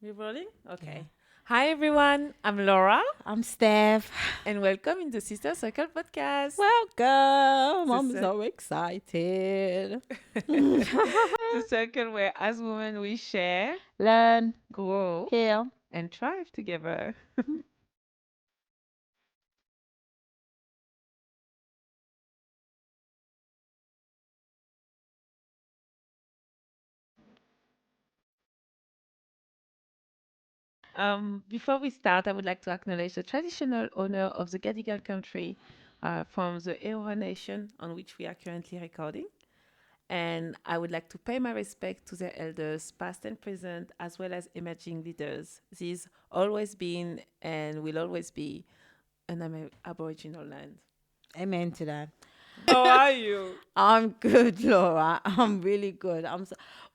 We're rolling? Okay. Yeah. Hi, everyone. I'm Laura, I'm Steph. and welcome in the Sister Circle podcast. Welcome. The, I'm cir- so excited. the circle where, as women, we share, Learn, grow, heal. and thrive together. Before we start, I would like to acknowledge the traditional owner of the Gadigal country from the Eora Nation on which we are currently recording. And I would like to pay my respect to their elders, past and present, as well as emerging leaders. These always been and will always be an Aboriginal land. Amen to that. How are you? I'm good, Laura. I'm really good.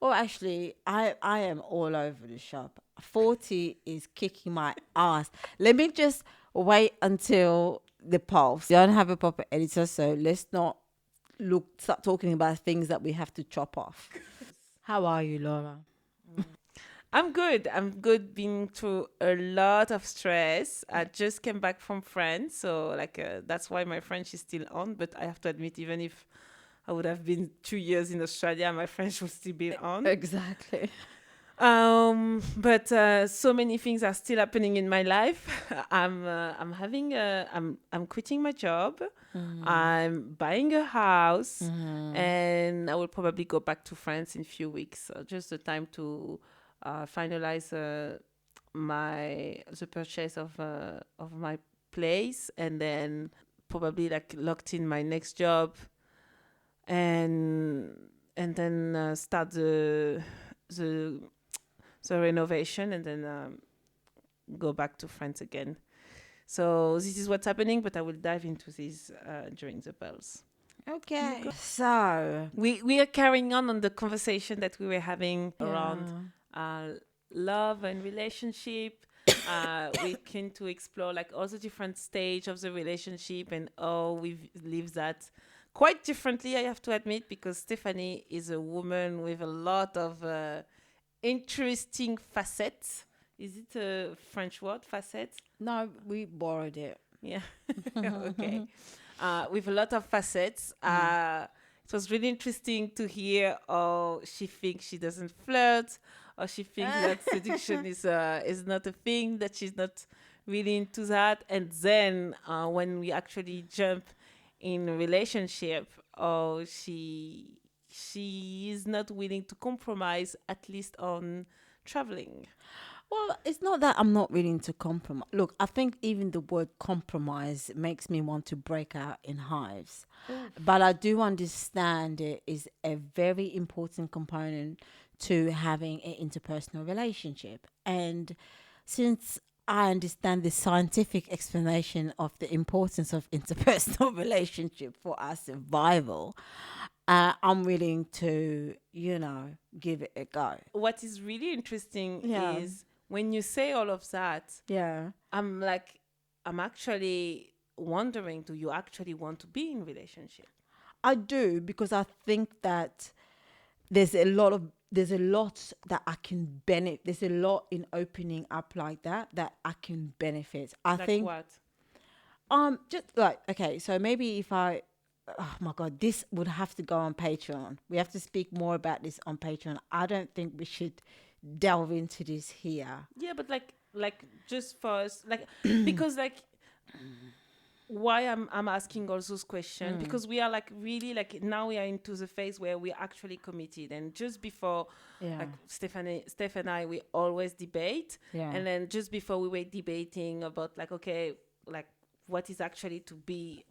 Actually, I am all over the shop. 40 is kicking my ass. Let me just wait until the pulse. We don't have a proper editor, so let's not start talking about things that we have to chop off. How are you, Laura? I'm good. I'm good. Been through a lot of stress. I just came back from France, so that's why my French is still on. But I have to admit, even if I would have been 2 years in Australia, my French would still be on. Exactly. But so many things are still happening in my life. I'm quitting my job. I'm buying a house, and I will probably go back to France in a few weeks. So just the time to finalize the purchase of my place, and then probably like locked in my next job, and then start the the renovation, and then go back to France again. So this is what's happening, but I will dive into this during the bells. Okay. So, We are carrying on the conversation that we were having around yeah. uh, love and relationship. We came to explore like all the different stage of the relationship and how we've lived that quite differently. I have to admit, because Stephanie is a woman with a lot of interesting facets. Is it a French word, facets? No, we borrowed it. Yeah. Okay. With a lot of facets. Mm. It was really interesting to hear how she thinks she doesn't flirt, or she thinks that seduction is not a thing, that she's not really into that. And then when we actually jump in a relationship, oh, she is not willing to compromise, at least on traveling. Well, it's not that I'm not willing to compromise. Look, I think even the word compromise makes me want to break out in hives. Oh, But I do understand it is a very important component to having an interpersonal relationship. And since I understand the scientific explanation of the importance of interpersonal relationship for our survival, I'm willing to, give it a go. what is really interesting Yeah, is when you say all of that, yeah. I'm like, I'm actually wondering, do you actually want to be in relationship? I do because I think that there's a lot that I can benefit. There's a lot in opening up like that I can benefit. I Like think what? just like, okay, so maybe if I, oh my god, this would have to go on Patreon. We have to speak more about this on Patreon. I don't think we should delve into this here. Yeah, but like just for us, like because like why I'm asking all those questions, because we are like really like now we are into the phase where we're actually committed. And just before, Yeah, like Steph and I, we always debate. yeah, And then just before, we were debating about like, okay, like what is actually to be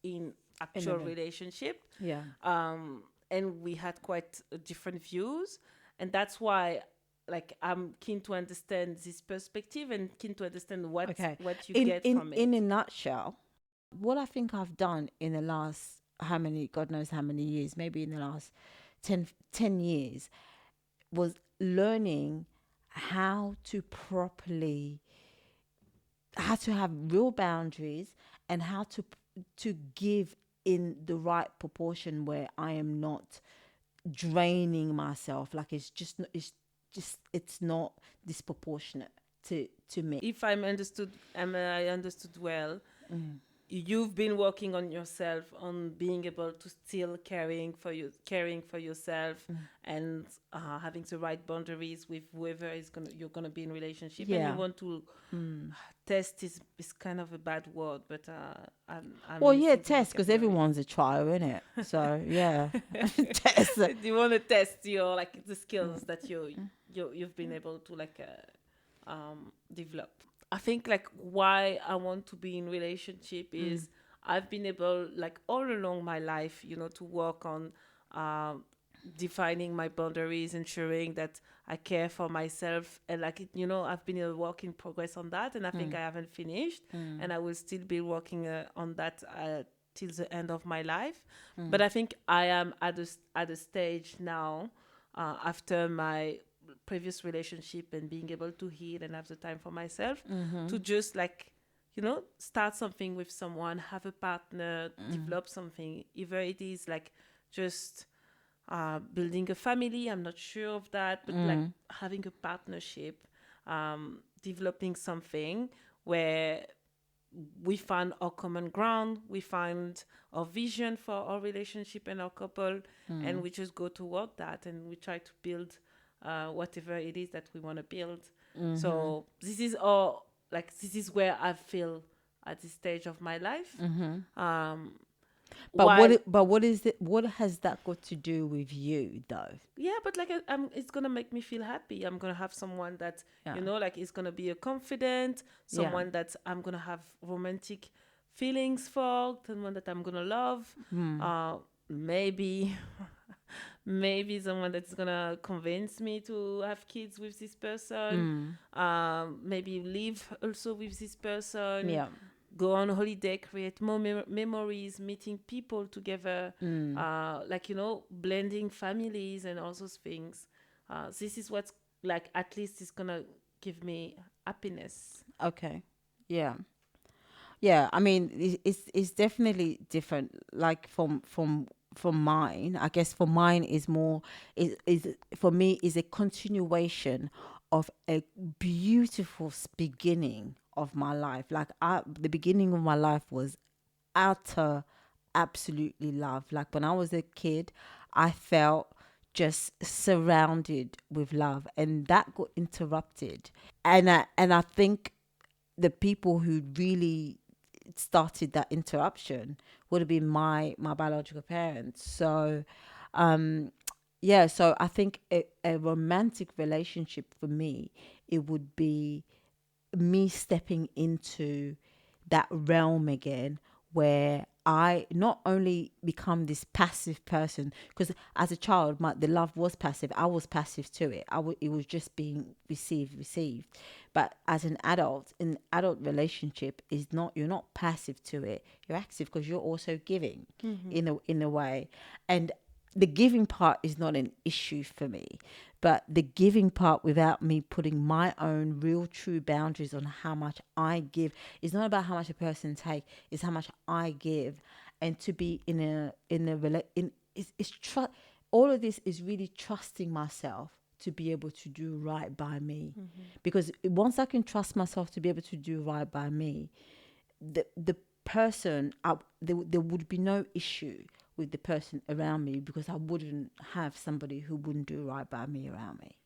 in actual anyway, relationship. yeah. And we had quite different views, and that's why like I'm keen to understand this perspective and keen to understand Okay. what you In get in from in a it. nutshell, what I think I've done in the last how many, God knows how many years, maybe in the last 10 years, was learning how to properly, how to have real boundaries, and how to give in the right proportion where I am not draining myself. Like it's it's not disproportionate to me. If I understood well, you've been working on yourself, on being able to still caring for yourself, and having the right boundaries with whoever you're gonna be in relationship. And Yeah. you want to test is kind of a bad word, but I'm Well, yeah, missing the test, because vocabulary. everyone's a trial, isn't it? So yeah, test. You want to test your like the skills that you've been able to like develop. I think like why I want to be in relationship is I've been able like all along my life, to work on defining my boundaries, ensuring that I care for myself, and like I've been a work in progress on that, and I think I haven't finished, and I will still be working on that till the end of my life. But I think I am at a stage now, after my previous relationship and being able to heal and have the time for myself, to just like start something with someone, have a partner, develop something, either it is like just building a family, I'm not sure of that, but like having a partnership, developing something where we find our common ground, we find our vision for our relationship and our couple, and we just go toward that, and we try to build whatever it is that we want to build. So this is all like this is where I feel at this stage of my life. But what is it? What has that got to do with you, though? Yeah, but like it's gonna make me feel happy. I'm gonna have someone that like is gonna be a confident, someone that I'm gonna have romantic feelings for, someone that I'm gonna love. Maybe maybe someone that's gonna convince me to have kids with this person. Maybe live also with this person. Yeah. Go on holiday, create more memories, meeting people together, like blending families and all those things. This is what's like at least is gonna give me happiness. Okay. Yeah. Yeah. I mean, it's definitely different. Like from mine, I guess for mine is more is for me is a continuation of a beautiful beginning of my life. Like the beginning of my life was utter, absolutely love. Like when I was a kid, I felt just surrounded with love, and that got interrupted. And I think the people who really started that interruption would have been my biological parents. So yeah, so I think a romantic relationship for me, it would be me stepping into that realm again, where I not only become this passive person, because as a child the love was passive, I was passive to it, it was just being received. But as an adult, in adult relationship, is not, you're not passive to it, you're active, because you're also giving in a way. And the giving part is not an issue for me, but the giving part without me putting my own real true boundaries on how much I give, is not about how much a person take, it's how much I give. And to be all of this is really trusting myself to be able to do right by me. Because once I can trust myself to be able to do right by me, the person, there would be no issue with the person around me, because I wouldn't have somebody who wouldn't do right by me around me.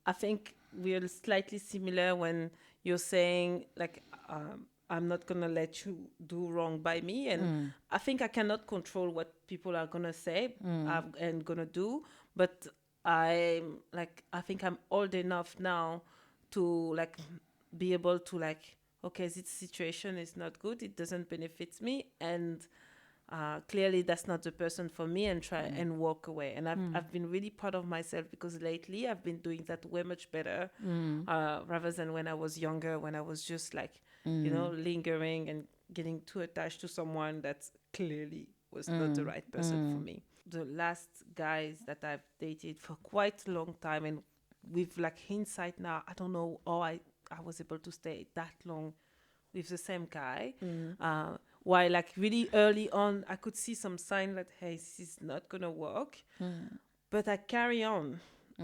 I think we're slightly similar when you're saying like I'm not gonna let you do wrong by me, and I think I cannot control what people are gonna say and gonna do, but I think I'm old enough now to like be able to like, okay, this situation is not good, it doesn't benefit me, and clearly that's not the person for me, and try and walk away. And I've been really proud of myself, because lately I've been doing that way much better, rather than when I was younger, when I was just like lingering and getting too attached to someone that clearly was not the right person for me. The last guys that I've dated for quite a long time, and with like hindsight now, I don't know how I was able to stay that long with the same guy. While like really early on, I could see some sign that, hey, this is not gonna work. But I carry on.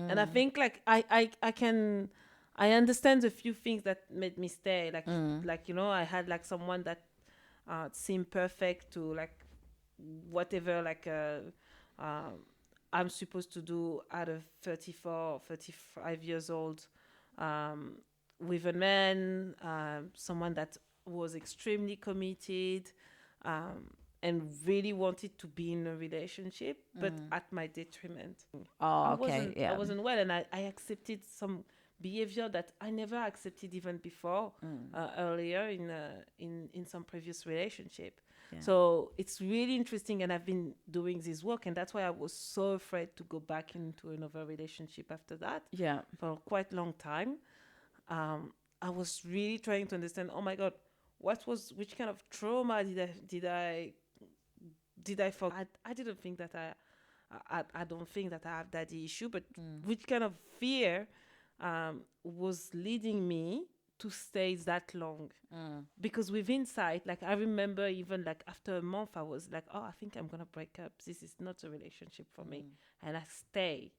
And I think like I understand a few things that made me stay. Like I had like someone that seemed perfect to like whatever uh, I'm supposed to do at a 34, 35 years old, um, with a man, someone that was extremely committed, and really wanted to be in a relationship, but at my detriment. Oh, I okay. wasn't I Yeah. wasn't well, and I accepted some behavior that I never accepted even before, earlier in some previous relationship. Yeah. So it's really interesting, and I've been doing this work, and that's why I was so afraid to go back into another relationship after that Yeah. for quite a long time. I was really trying to understand. Oh my God, which kind of trauma did I forget? I didn't think that I don't think that I have daddy issue, but which kind of fear was leading me to stay that long? Because with insight, like I remember even like after a month, I was like, oh, I think I'm gonna break up. This is not a relationship for me, and I stay.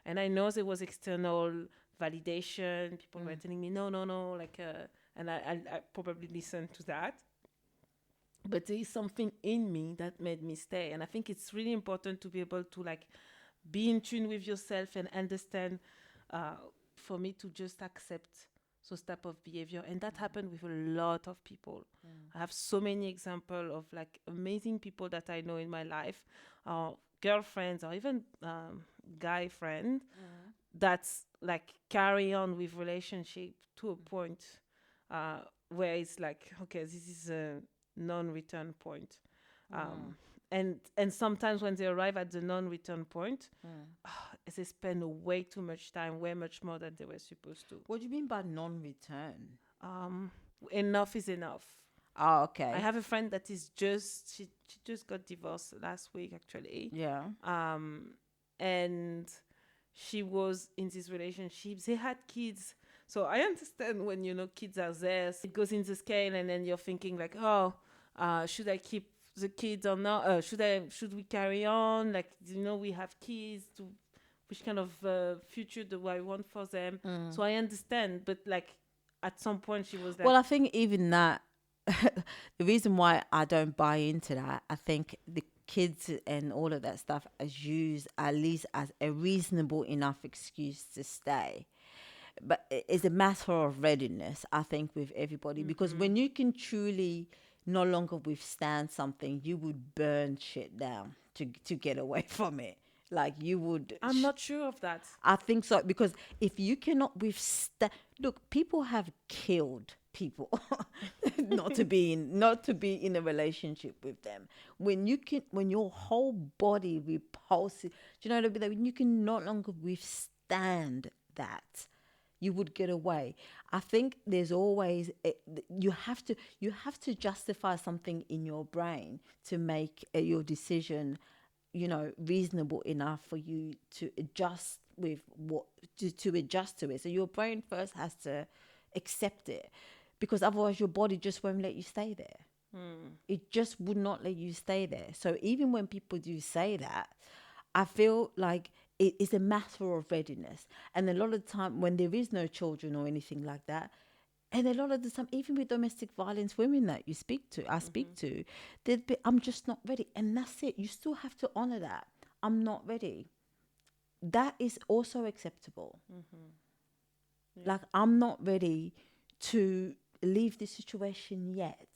And I know there was external validation. People were telling me, no, no, no, and I probably listened to that, but there is something in me that made me stay. And I think it's really important to be able to like be in tune with yourself and understand, uh, for me to just accept those type of behavior. And that happened with a lot of people. I have so many examples of like amazing people that I know in my life, girlfriends or even guy friend, that's like carry on with relationship to a point, uh, where it's like, okay, this is a non-return point. And sometimes when they arrive at the non-return point, they spend way too much time, way much more than they were supposed to. What do you mean by non-return? um Enough is enough. Oh, I okay. have a friend that is just she just got divorced last week actually. Yeah. And she was in this relationship, they had kids. So I understand when kids are there, so it goes in the scale, and then you're thinking like, oh, should I keep the kids or not? Should we carry on, like, we have kids, to which kind of future do I want for them? So I understand, but like at some point she was like, Well, I think even that, the reason why I don't buy into that, I think the kids and all of that stuff is used at least as a reasonable enough excuse to stay. But it's a matter of readiness, I think, with everybody. Because when you can truly no longer withstand something, you would burn shit down to get away from it. Like you would. I'm not sure of that. I think so, because if you cannot withstand, look, people have killed people not to be in a relationship with them. When your whole body repulses, do you know what I mean? Like, when you can no longer withstand that, you would get away. I think there's always you have to justify something in your brain to make your decision, reasonable enough for you to adjust with what to adjust to it. So your brain first has to accept it, because otherwise your body just won't let you stay there. It just would not let you stay there. So even when people do say that, I feel like it is a matter of readiness. And a lot of the time when there is no children or anything like that, and a lot of the time, even with domestic violence women that I speak to, they'd be, I'm just not ready. And that's it. You still have to honor that. I'm not ready. That is also acceptable. Like, I'm not ready to leave this situation yet.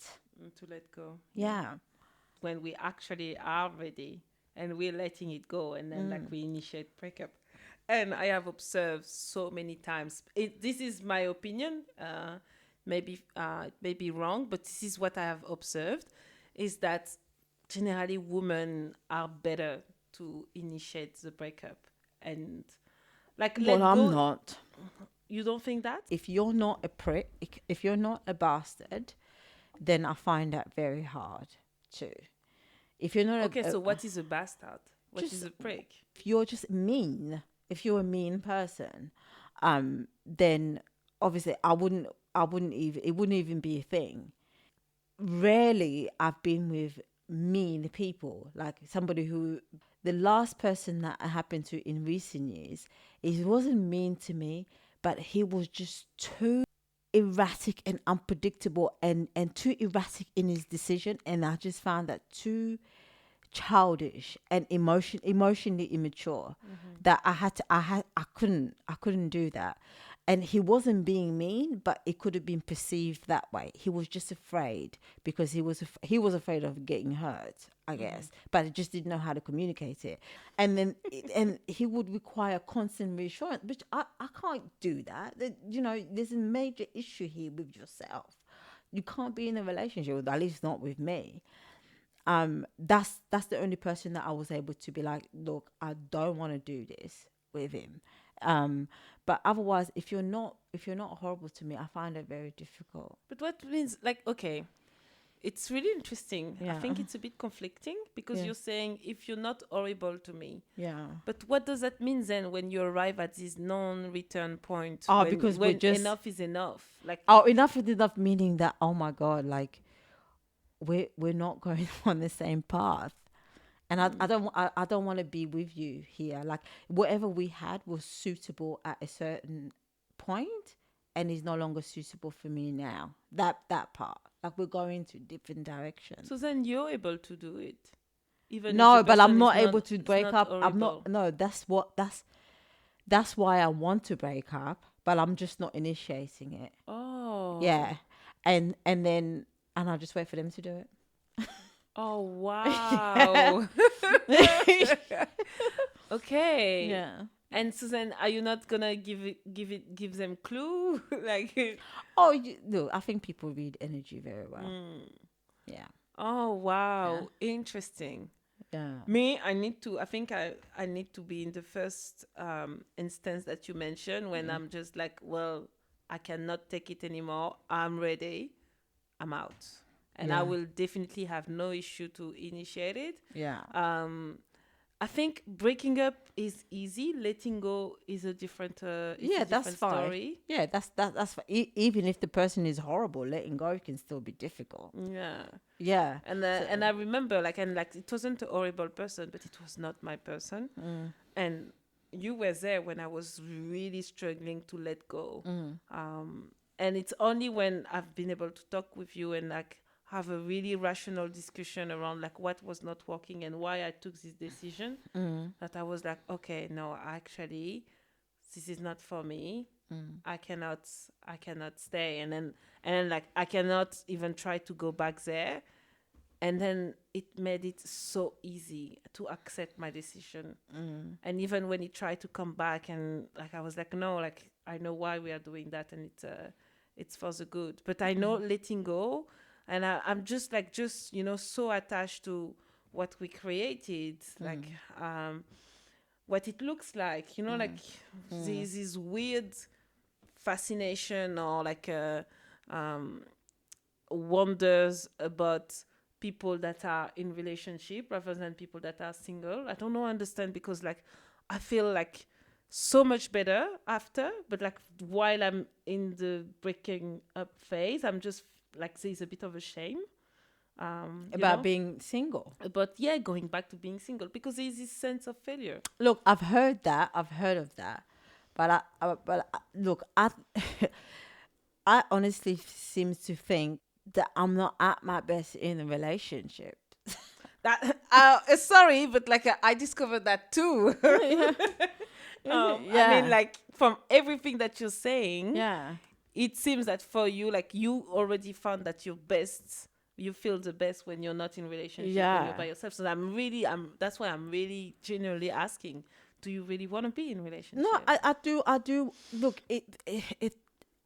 To let go. Yeah. When we actually are ready and we're letting it go, and then like we initiate breakup. And I have observed so many times, this is my opinion, maybe it may be wrong, but this is what I have observed, is that generally women are better to initiate the breakup and like let Well, I'm go. not. You don't think that? If you're not a prick, if you're not a bastard, then I find that very hard too. If you're not Okay, so what is a bastard? What Just- is a prick? if you're just mean, if you're a mean person, then obviously it wouldn't even be a thing. Rarely I've been with mean people, like somebody who the last person that I happened to in recent years, he wasn't mean to me, but he was just too erratic and unpredictable, and too erratic in his decision, and I just found that too childish and emotionally immature, that I couldn't do that. And he wasn't being mean, but it could have been perceived that way. He was just afraid because he was afraid of getting hurt, I guess, but he just didn't know how to communicate it. And then and he would require constant reassurance, which I can't do that. There's a major issue here with yourself. You can't be in a relationship with, at least not with me. That's the only person that I was able to be like, look, I don't want to do this with him. But otherwise, if you're not horrible to me, I find it very difficult. But what means, like, okay, it's really interesting. I think it's a bit conflicting because you're saying if you're not horrible to me. Yeah. But what does that mean then when you arrive at this non-return point? Because when we're just, enough is enough. Like, enough is enough, meaning that, oh my God, like we're not going on the same path. And I don't want to be with you here. Like, whatever we had was suitable at a certain point, and is no longer suitable for me now. That part, like, we're going to different directions. so then you're able to do it, even No, if the but I'm person not is able to break up. I'm horrible. not. No, that's why I want to break up, but I'm just not initiating it. Oh. Yeah, and I just wait for them to do it. Oh wow. Okay. Yeah. And so then, are you not gonna give them clue? Like, Oh, no, I think people read energy very well. Yeah. oh wow, interesting. Yeah. Me, I think I need to be in the first instance that you mentioned, when I'm just like, well, I cannot take it anymore. I'm ready. I'm out. And I Yeah. will definitely have no issue to initiate it. Yeah. I think breaking up is easy. Letting go is a different, Yeah, that's fine. story. Yeah, that's fine. Even if the person is horrible, letting go can still be difficult. Yeah. Yeah. And I remember, like, it wasn't a horrible person, but it was not my person. And you were there when I was really struggling to let go. And it's only when I've been able to talk with you and, like, have a really rational discussion around, like, what was not working and why I took this decision, that I was like, okay, no, actually, this is not for me. I cannot stay. And then like, I cannot even try to go back there. And then it made it so easy to accept my decision. And even when he tried to come back, and, like, I was like, no, like, I know why we are doing that, and it's for the good. But I know letting go, and I'm just so attached to what we created, like, what it looks like, like, this weird fascination, or like wonders about people that are in relationship rather than people that are single. I don't know, understand, because, like, I feel like so much better after, but, like, while I'm in the breaking up phase, I'm just like, there's a bit of a shame About being single. but going back to being single, because there's this sense of failure. Look, I've heard of that, but look, I honestly seems to think that I'm not at my best in a relationship. That sorry, but, like, I discovered that too. I mean, like, from everything that you're saying, Yeah. it seems that for you, like, you already found that you feel the best when you're not in relationship, when you're by yourself. So that's why I'm really genuinely asking, do you really want to be in a relationship? No, I do. Look,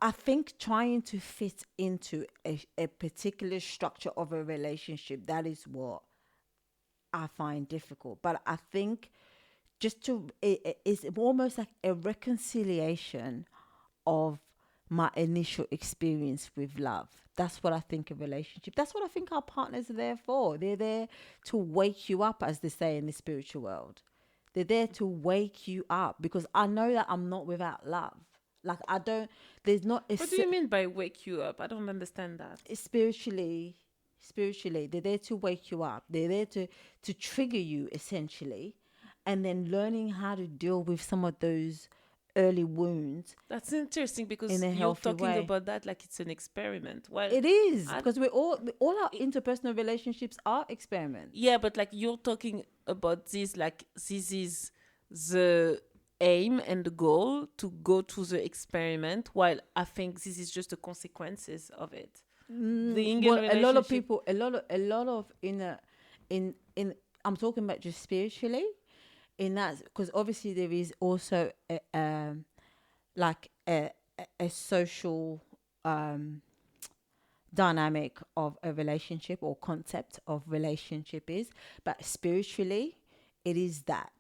I think trying to fit into a particular structure of a relationship, that is what I find difficult. But I think it's almost like a reconciliation of my initial experience with love. That's what I think a relationship. That's what I think our partners are there for. They're there to wake you up, as they say in the spiritual world. They're there to wake you up, because I know that I'm not without love. Like, there's not a What do you mean by wake you up? I don't understand that. spiritually, they're there to wake you up. They're there to trigger you, essentially. and then learning how to deal with some of those early wounds That's interesting because in a you're healthy talking way. about that like it's an experiment. Well, It is, I, because all our interpersonal relationships are experiments. yeah, but like you're talking about this, like this is the aim and the goal to go to the experiment, while I think this is just the consequences of it. Being in Well, a lot of relationship, people, a lot of in I'm talking about just spiritually, in that, because obviously there is also like a social dynamic of a relationship or concept of relationship is, but spiritually it is that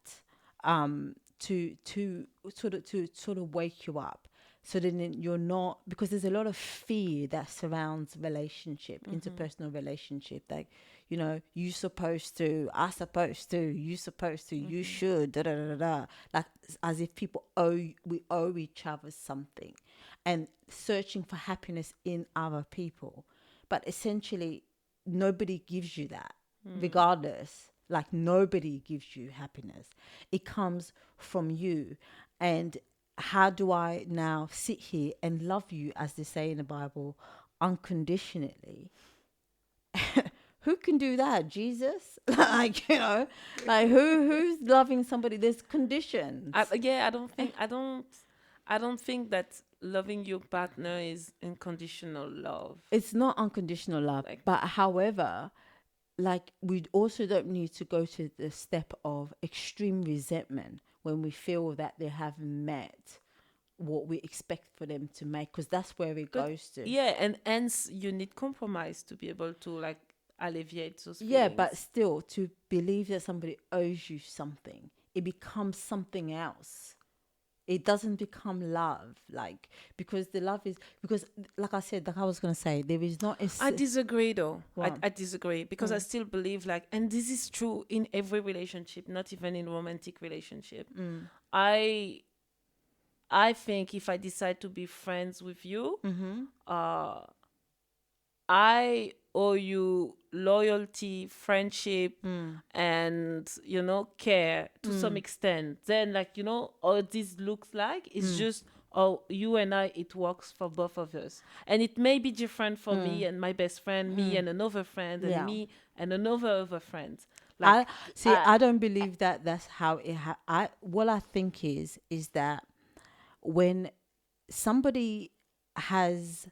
to sort of wake you up, so then you're not, because there's a lot of fear that surrounds relationship, interpersonal relationship, like, you supposed to, I supposed to, you supposed to, you should, da da da da da. Like, as if we owe each other something, and searching for happiness in other people. But essentially, nobody gives you that, regardless. Like, nobody gives you happiness. It comes from you. And how do I now sit here and love you, as they say in the Bible, unconditionally? Who can do that? Jesus? Like, like who's loving somebody? There's conditions. yeah, I don't think that loving your partner is unconditional love. It's not unconditional love, Like, but however, like, we also don't need to go to the step of extreme resentment when we feel that they haven't met what we expect for them to make, because that's where it but goes to. yeah, and hence you need compromise to be able to like alleviate those Yeah, but feelings. still, to believe that somebody owes you something, it becomes something else. It doesn't become love, like, because the love is, because, like I said, like I was gonna say, there is not a I disagree though. Wow. I disagree because I still believe like, and this is true in every relationship, not even in romantic relationship. I I think if I decide to be friends with you, uh, I owe you loyalty, friendship, and care to some extent. Then, like, all this looks like it's just, oh, you and I, it works for both of us, and it may be different for me and my best friend, me and another friend, and Yeah. me and another other friend. I Like, see. I don't believe that that's how it. I What I think is that when somebody has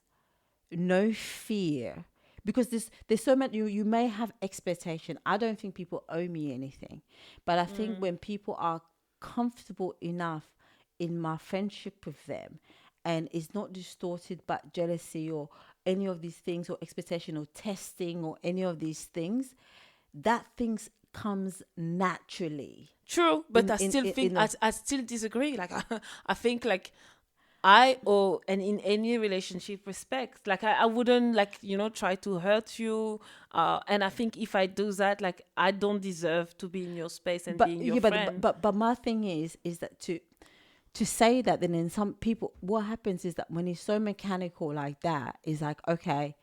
no fear, because there's so much, you may have expectation. I don't think people owe me anything, but I think when people are comfortable enough in my friendship with them, and it's not distorted by jealousy or any of these things, or expectation or testing or any of these things, that things comes naturally. true, but in I in still in, think in I, a, I still disagree. Like, I think like I owe, and in any relationship, respect. Like, I wouldn't, like, try to hurt you. And I think if I do that, like, I don't deserve to be in your space and but being your yeah, friend. but my thing is that to say that, then in some people, what happens is that when it's so mechanical like that, is like, okay,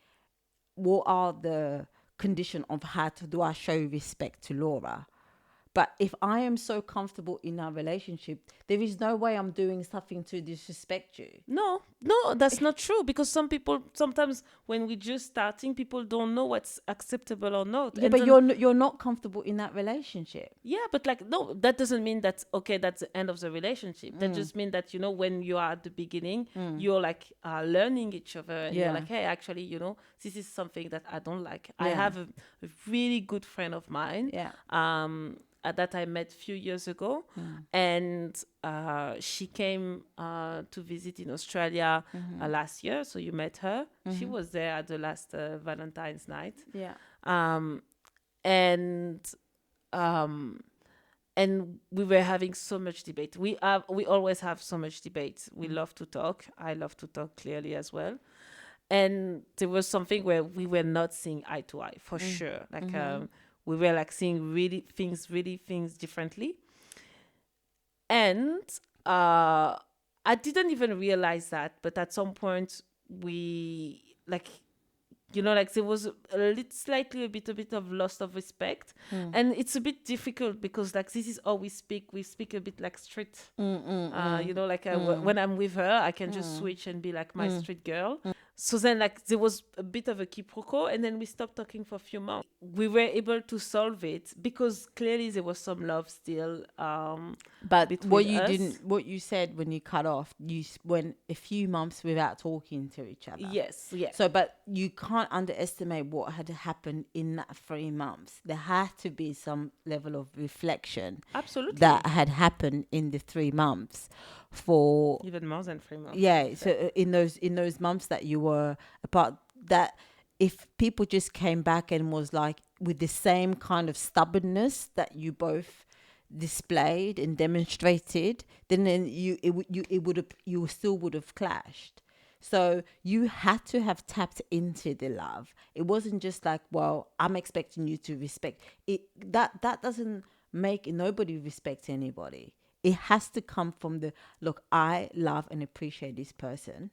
what are the condition of how do I show respect to Laura? But if I am so comfortable in our relationship, there is no way I'm doing something to disrespect you. No, no, that's not true, because some people, sometimes when we're just starting, people don't know what's acceptable or not. Yeah, And but then, you're not comfortable in that relationship. yeah, but like, no, that doesn't mean that's okay, that's the end of the relationship. That just means that, when you are at the beginning, you're like learning each other, and you're Yeah. like, hey, actually, this is something that I don't like. I Yeah. have a really good friend of mine. Yeah. That I met a few years ago, and she came to visit in Australia last year. So you met her. She was there at the last Valentine's night. Yeah. Um, and um, and we were having so much debate. We always have so much debate. We love to talk. I love to talk clearly as well. And there was something where we were not seeing eye to eye, for sure. Like, we were like seeing really things differently. And I didn't even realize that, but at some point we, like, you know, like there was slightly a bit of loss of respect. And it's a bit difficult because like this is how we speak a bit like street. You know, like when I'm with her, I can just switch and be like my street girl. So then like there was a bit of a quiproquo, and then we stopped talking for a few months. We were able to solve it because clearly there was some love still But between what you us. didn't, what you said when you cut off, went a few months without talking to each other. Yes, yeah. So, but you can't underestimate what had happened in that 3 months. There had to be some level of reflection Absolutely. that had happened in the 3 months for Even more than 3 months. yeah. So in those months that you were apart, that if people just came back and was like with the same kind of stubbornness that you both displayed and demonstrated, then you still would have clashed. So you had to have tapped into the love. It wasn't just like, well, I'm expecting you to respect it. That doesn't make nobody respect anybody. It has to come from the look, I love and appreciate this person,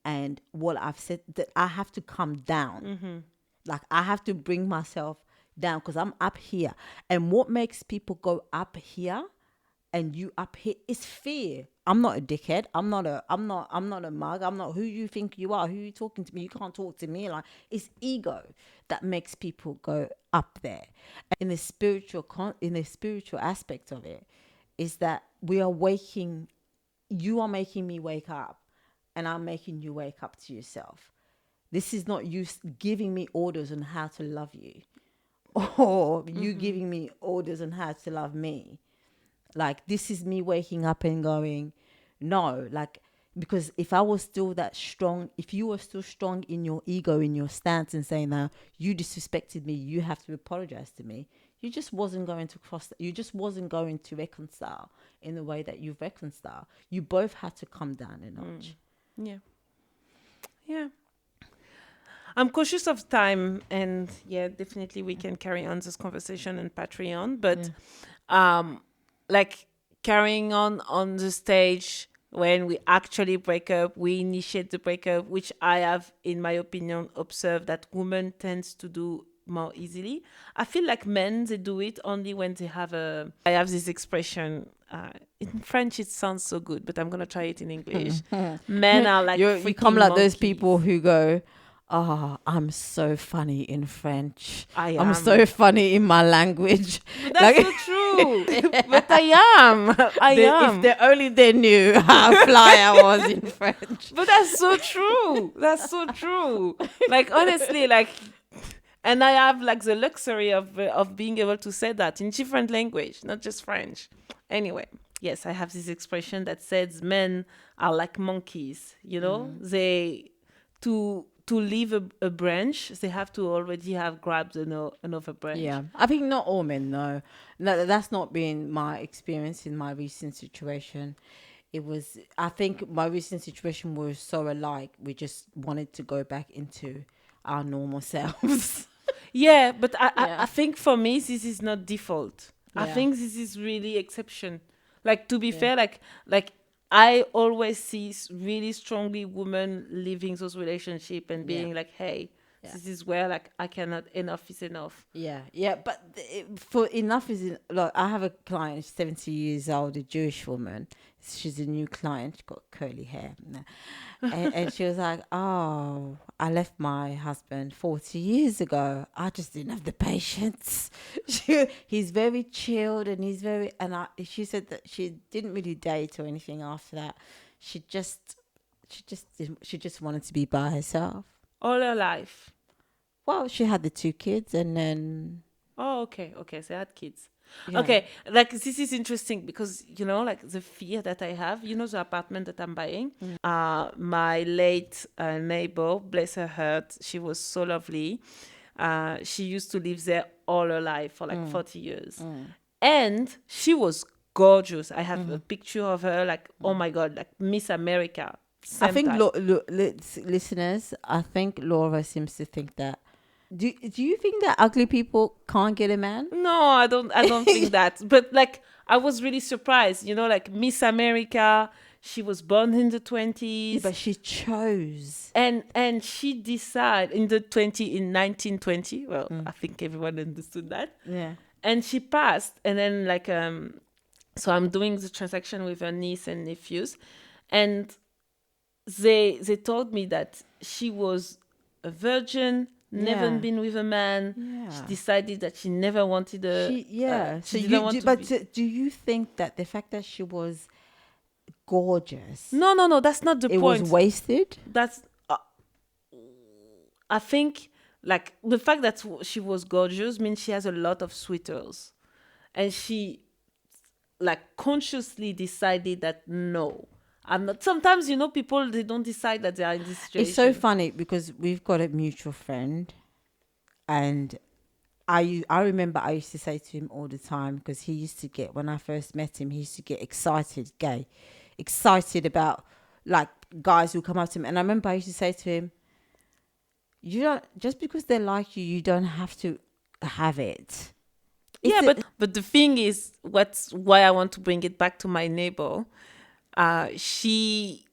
and what I've said, that I have to come down. Like I have to bring myself down because I'm up here. And what makes people go up here and you up here is fear. I'm not a dickhead. I'm not a mug. I'm not who you think you are. Who you talking to me? You can't talk to me. Like it's ego that makes people go up there. And in the spiritual aspect of it is that we are waking. You are making me wake up, and I'm making you wake up to yourself. This is not you giving me orders on how to love you, or you giving me orders on how to love me. Like this is me waking up and going, no, like, because if I was still that strong, if you were still strong in your ego, in your stance, and saying now you disrespected me, you have to apologize to me, you just wasn't going to you just wasn't going to reconcile in the way that you reconcile. You both had to come down a notch. Yeah. I'm cautious of time, and yeah, definitely we can carry on this conversation on Patreon, but like carrying on the stage when we actually break up, we initiate the breakup, which I have, in my opinion, observed that women tends to do more easily. I feel like men, they do it only when they have I have this expression, in French it sounds so good, but I'm going to try it in English. Men are like You come like those monkeys. people who go, oh, I'm so funny in French. I'm I'm so funny in my language. But that's so true. But I am. I am. If they knew how fly I was in French. But that's so true. That's so true. Like honestly, like, and I have like the luxury of being able to say that in different language, not just French. Anyway, yes, I have this expression that says men are like monkeys. You know, they to leave a branch, they have to already have grabbed another branch. Yeah, I think not all men, no. That's not been my experience in my recent situation. I think my recent situation was so alike. We just wanted to go back into our normal selves. Yeah, but I think for me, this is not default. I Yeah. think this is really exception. Like, to be fair, like I always see really strongly women leaving those relationships and being like, hey, this is where like I cannot, enough is enough. Yeah, but for enough is like I have a client, 70 years old, a Jewish woman. She's a new client. She got curly hair, and she was like, "Oh, I left my husband 40 years ago. I just didn't have the patience." He's very chilled, and she said that she didn't really date or anything after that. She just wanted to be by herself. All her life. Well, she had the 2 kids, and then... Oh, okay. So I had kids. Yeah. Okay, like this is interesting because, you know, like the fear that I have, you know, the apartment that I'm buying, my late neighbor, bless her heart, she was so lovely. She used to live there all her life for like 40 years. And she was gorgeous. I have a picture of her, like, oh my God, like Miss America. I think listeners, I think Laura seems to think that. Do you think that ugly people can't get a man? No, I don't think that. But like I was really surprised, you know, like Miss America, she was born in the Yeah, 20s. but she chose. And she decided in 1920. Well, I think everyone understood that. Yeah. And she passed, and then so I'm doing the transaction with her niece and nephews, and they told me that she was a virgin, never Yeah. been with a man. Yeah. She decided that she never wanted a. So she didn't want to be. do you think that the fact that she was gorgeous, No, that's not the it point. was wasted? That's I think like the fact that she was gorgeous means she has a lot of suitors, and she like consciously decided that no, I'm not. Sometimes people, they don't decide that they are in this situation. It's so funny because we've got a mutual friend, and I remember I used to say to him all the time, because he used to get, when I first met him, he used to get excited about like guys who come up to him. And I remember I used to say to him, you don't, just because they like you, you don't have to have it. But the thing is, why I want to bring it back to my neighbor. She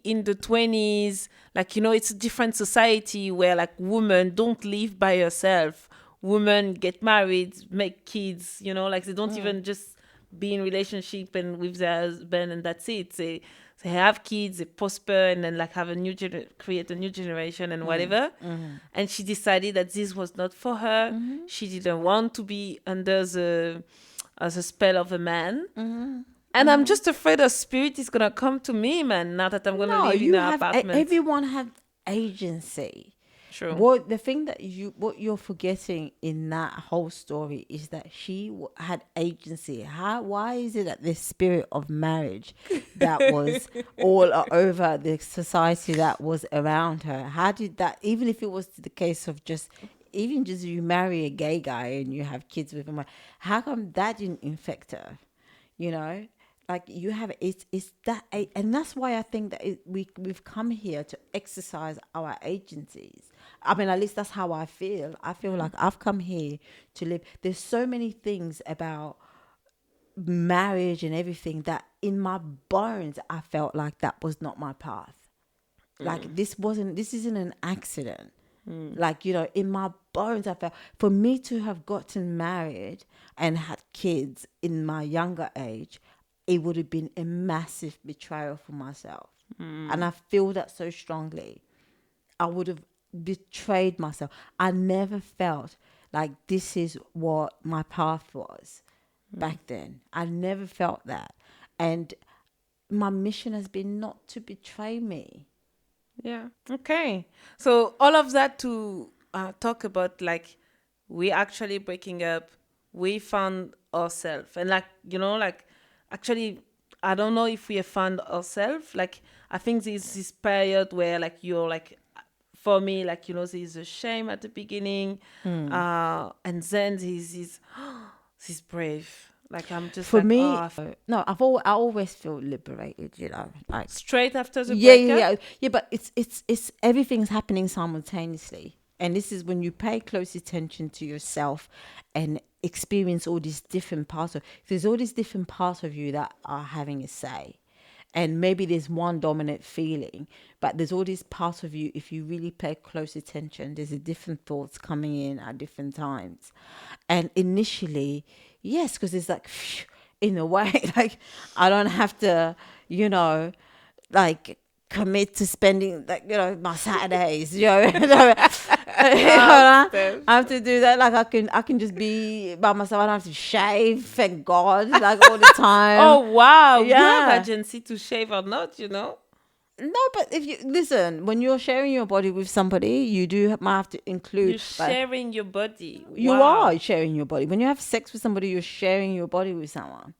in the 20s, it's a different society where like women don't live by herself. Women get married, make kids, they don't even just be in relationship and with their husband and that's it. They have kids, they prosper, and then like have create a new generation and whatever. And she decided that this was not for her. She didn't want to be under the spell of a man. And I'm just afraid a spirit is gonna come to me, man. Now that I'm gonna live in an apartment. Everyone have agency. Sure. What you're forgetting in that whole story is that she had agency. Why is it that this spirit of marriage that was all over the society that was around her? How did that? Even if it was the case of just you marry a gay guy and you have kids with him, how come that didn't infect her? Like you have it's that, and that's why I think that we've come here to exercise our agencies. I mean, at least that's how I feel. I feel like I've come here to live. There's so many things about marriage and everything that in my bones I felt like that was not my path. Like this isn't an accident. Like, in my bones I felt, for me to have gotten married and had kids in my younger age, it would have been a massive betrayal for myself. And I feel that so strongly. I would have betrayed myself. I never felt like this is what my path was back then. I never felt that. And my mission has been not to betray me. Yeah. Okay. So all of that to talk about, like, we actually breaking up. We found ourselves. And actually, I don't know if we have found ourselves. Like, I think there's this period where, like, you're like, for me, like, there's a shame at the beginning. And then there's this brave. Like, I'm just for like, me, no, I always feel liberated, like straight after the breakup. Yeah. But it's everything's happening simultaneously, and this is when you pay close attention to yourself and experience all these different parts of. There's all these different parts of you that are having a say, and maybe there's one dominant feeling, but there's all these parts of you. If you really pay close attention, there's a different thoughts coming in at different times, and initially. Yes, because it's like, in a way, like, I don't have to, like, commit to spending, like, my Saturdays, I have to do that. Like, I can just be by myself. I don't have to shave, thank God, like, all the time. Oh, wow. Yeah. You have agency to shave or not, No, but if you listen, when you're sharing your body with somebody, you might have to include. You're sharing your body. You Wow. are sharing your body. When you have sex with somebody, you're sharing your body with someone.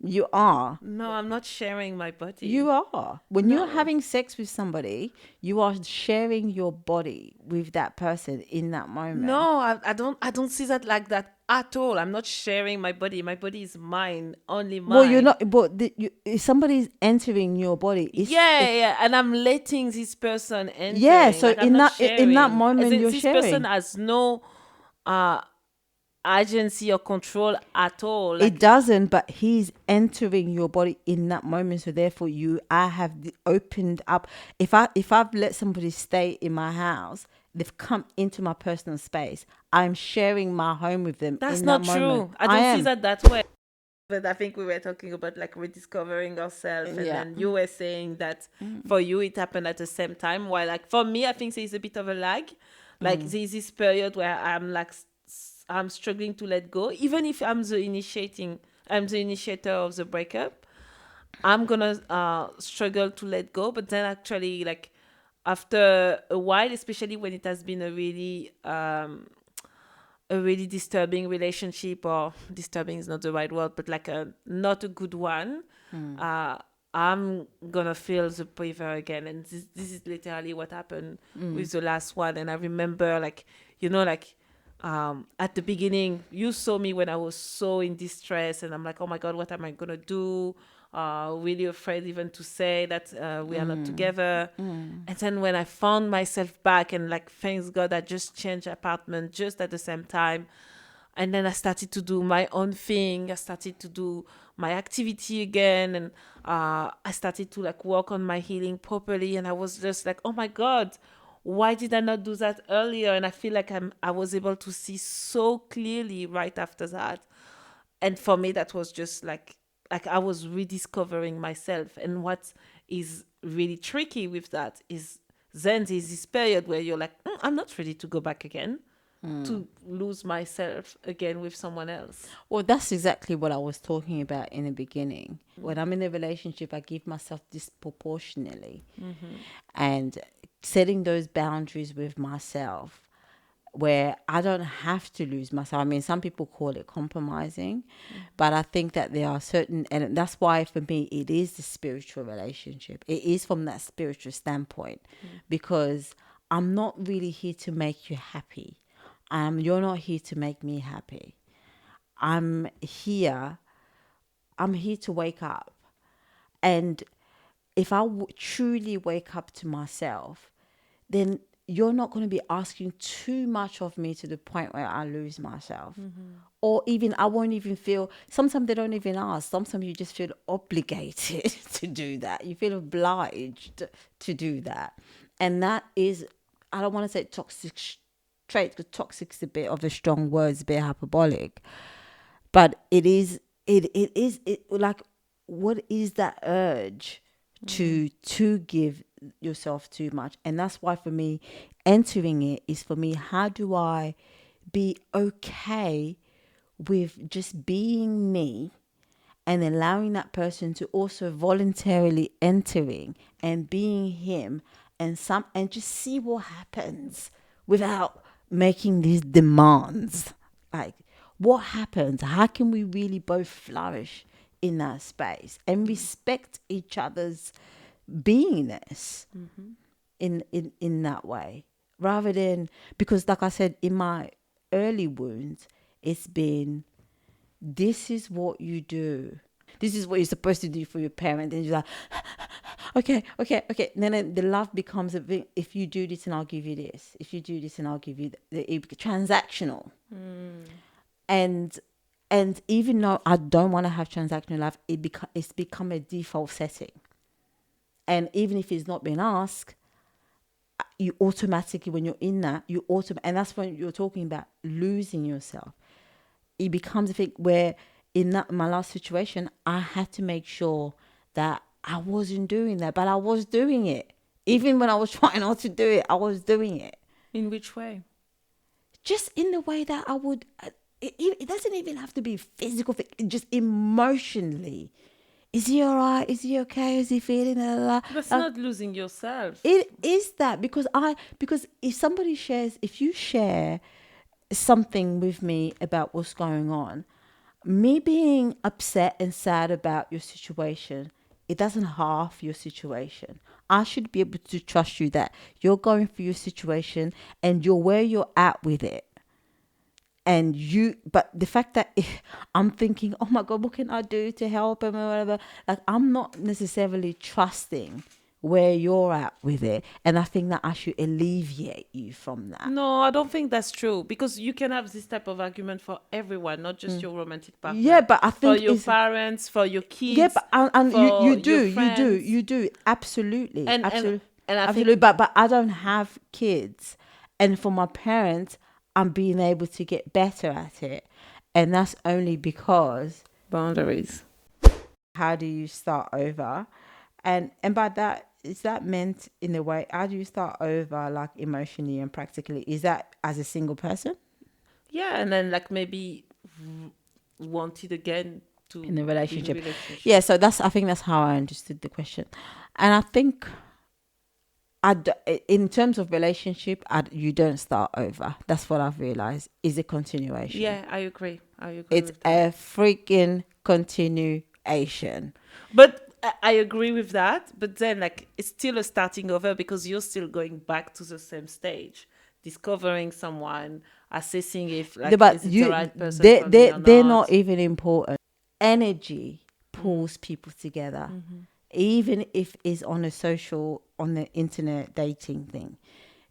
You are. No, I'm not sharing my body. You are. When you're having sex with somebody, you are sharing your body with that person in that moment. No, I don't see that like that at all. I'm not sharing my body. My body is mine, only mine. Well, you're not. But if somebody's entering your body, yeah, and I'm letting this person enter. Yeah, so like, in that moment, as in you're this sharing. person has no agency or control at all. Like, It doesn't, but he's entering your body in that moment. So therefore, I have opened up. If I've let somebody stay in my house, they've come into my personal space. I'm sharing my home with them that's in that not moment. true. I I don't see am. that way. But I think we were talking about like rediscovering ourselves, and Yeah. then you were saying that for you it happened at the same time. While like for me, I think there's a bit of a lag. Like there's this period where I'm like I'm struggling to let go, even if I'm the initiator of the breakup. I'm gonna struggle to let go, but then actually like after a while, especially when it has been a really disturbing relationship, or disturbing is not the right word, but like a not a good one, uh, I'm gonna feel the quiver again. And this is literally what happened with the last one. And I remember like, like at the beginning, you saw me when I was so in distress, and I'm like, oh my God, what am I gonna do? Really afraid even to say that we are not together. And then when I found myself back, and like, thanks God, I just changed apartment just at the same time. And then I started to do my own thing. I started to do my activity again. And I started to like work on my healing properly. And I was just like, oh my God, why did I not do that earlier? And I feel like I was able to see so clearly right after that. And for me, that was just like I was rediscovering myself. And what is really tricky with that is then there's this period where you're like, I'm not ready to go back again, to lose myself again with someone else. Well, that's exactly what I was talking about in the beginning. When I'm in a relationship, I give myself disproportionately. And setting those boundaries with myself where I don't have to lose myself. I mean, some people call it compromising, but I think that there are certain, and that's why for me, it is the spiritual relationship. It is from that spiritual standpoint, because I'm not really here to make you happy. You're not here to make me happy. I'm here. I'm here to wake up. And if I truly wake up to myself, then you're not going to be asking too much of me to the point where I lose myself. Or even I won't even feel, sometimes they don't even ask. Sometimes you just feel obligated to do that. You feel obliged to do that. And that is, I don't want to say toxic trait, because toxic is a bit of a strong word, it's a bit hyperbolic. But it like, what is that urge to give yourself too much? And that's why for me, entering it is, for me, how do I be okay with just being me, and allowing that person to also voluntarily entering and being him, and just see what happens without making these demands. Like, what happens? How can we really both flourish in that space and respect each other's beingness in that way, rather than, because like I said, in my early wounds, it's been, this is what you do. This is what you're supposed to do for your parent. And you're like, okay. And then the love becomes a bit, if you do this and I'll give you this. If you do this and I'll give you transactional. And even though I don't want to have transactional love, it's become a default setting. And even if it's not been asked, you automatically, when you're in that, and that's when you're talking about losing yourself. It becomes a thing where, in my last situation, I had to make sure that I wasn't doing that, but I was doing it. Even when I was trying not to do it, I was doing it. In which way? Just in the way that I would, it doesn't even have to be physical, just emotionally. Is he all right? Is he okay? Is he feeling? That's not losing yourself. It is that, because if you share something with me about what's going on, me being upset and sad about your situation, it doesn't half your situation. I should be able to trust you that you're going through your situation and you're where you're at with it. But the fact that I'm thinking, oh my God, what can I do to help him or whatever? Like, I'm not necessarily trusting where you're at with it, and I think that I should alleviate you from that. No, I don't think that's true, because you can have this type of argument for everyone, not just your romantic partner. Yeah, but I for think your it's parents, for your kids. yeah, but and for you do absolutely, And- absolutely, and I absolutely. think- But I don't have kids, and for my parents, I'm being able to get better at it, and that's only because boundaries. how do you start over, and by that, is that meant in a way? How do you start over, like emotionally and practically? Is that as a single person Yeah, and then like maybe want it again to in a relationship? be in a relationship. Yeah, so I think that's how I understood the question, and I think in terms of relationship, you don't start over. That's what I've realized is a continuation. Yeah, I agree. It's with that. a freaking continuation. But I agree with that. But then, like, it's still a starting over, because you're still going back to the same stage, discovering someone, assessing if like But is it the right person. they're not even important. Energy pulls people together, even if it's on the internet dating thing.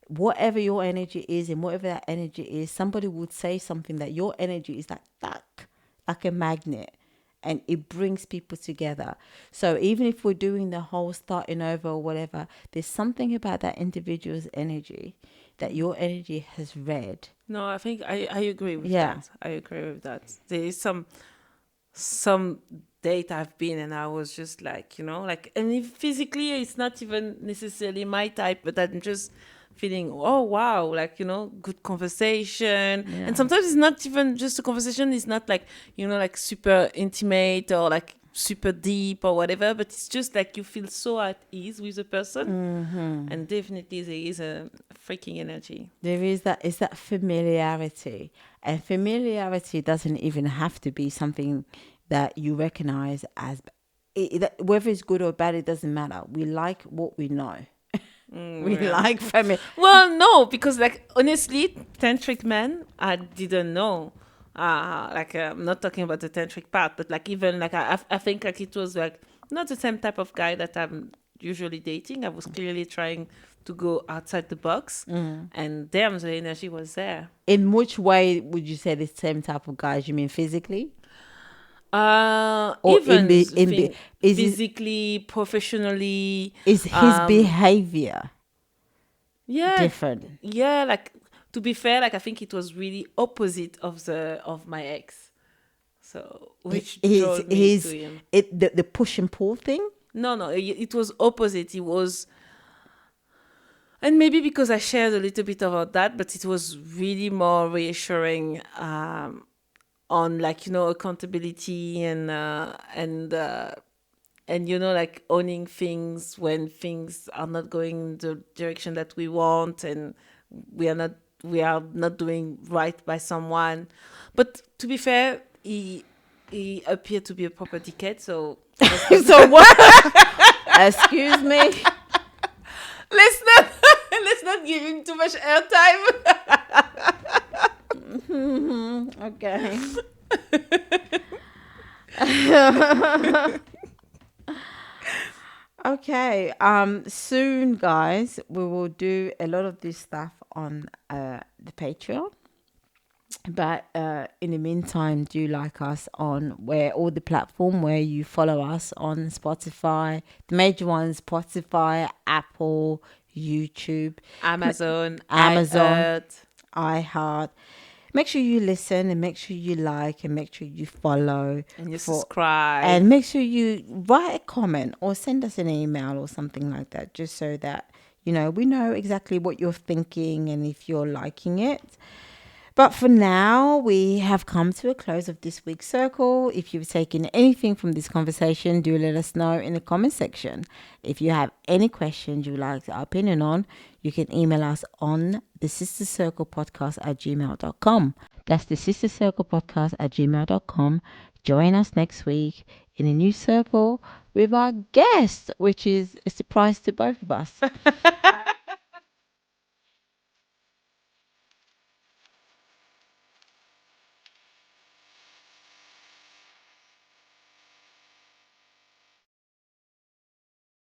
Whatever your energy is, and whatever that energy is, somebody would say something that your energy is like a magnet, and it brings people together. So even if we're doing the whole starting over or whatever, there's something about that individual's energy that your energy has read. No, I think I agree with Yeah. that. I agree with that. There is some date I've been, and I was just like, like, and if physically it's not even necessarily my type, but I'm just feeling, oh wow, like, good conversation. Yeah. And sometimes it's not even just a conversation. It's not like, like super intimate or like super deep or whatever, but it's just like you feel so at ease with the person. And definitely there is a freaking energy. There is that. It's that familiarity, and familiarity doesn't even have to be something that you recognize as whether it's good or bad. It doesn't matter. We like what we know. We like family. Well, no, because like honestly, tantric men, I didn't know. I'm not talking about the tantric part, but like even like I think like it was like not the same type of guy that I'm usually dating. I was clearly trying to go outside the box, and damn, the energy was there. In which way would you say the same type of guys? You mean physically? Or Even is physically, professionally. Is his behavior different? Yeah, like to be fair, like I think it was really opposite of my ex. So which drove me to him. The push and pull thing? No, it was opposite. It was, and maybe because I shared a little bit about that, but it was really more reassuring on like accountability and like owning things when things are not going the direction that we want, and we are not doing right by someone. But to be fair, he appeared to be a property cat, so So what? Excuse me. let's not give him too much airtime. Okay. Okay. Soon, guys, we will do a lot of this stuff on the Patreon. But in the meantime, do like us on all the platform where you follow us on Spotify, the major ones: Spotify, Apple, YouTube, Amazon, iHeart. Make sure you listen, and make sure you like, and make sure you follow, and you subscribe, and make sure you write a comment or send us an email or something like that, just so that we know exactly what you're thinking and if you're liking it. But for now, we have come to a close of this week's circle. If you've taken anything from this conversation, do let us know in the comment section. If you have any questions you'd like our opinion on, you can email us on thesistercirclepodcast@gmail.com. That's thesistercirclepodcast@gmail.com. Join us next week in a new circle with our guest, which is a surprise to both of us.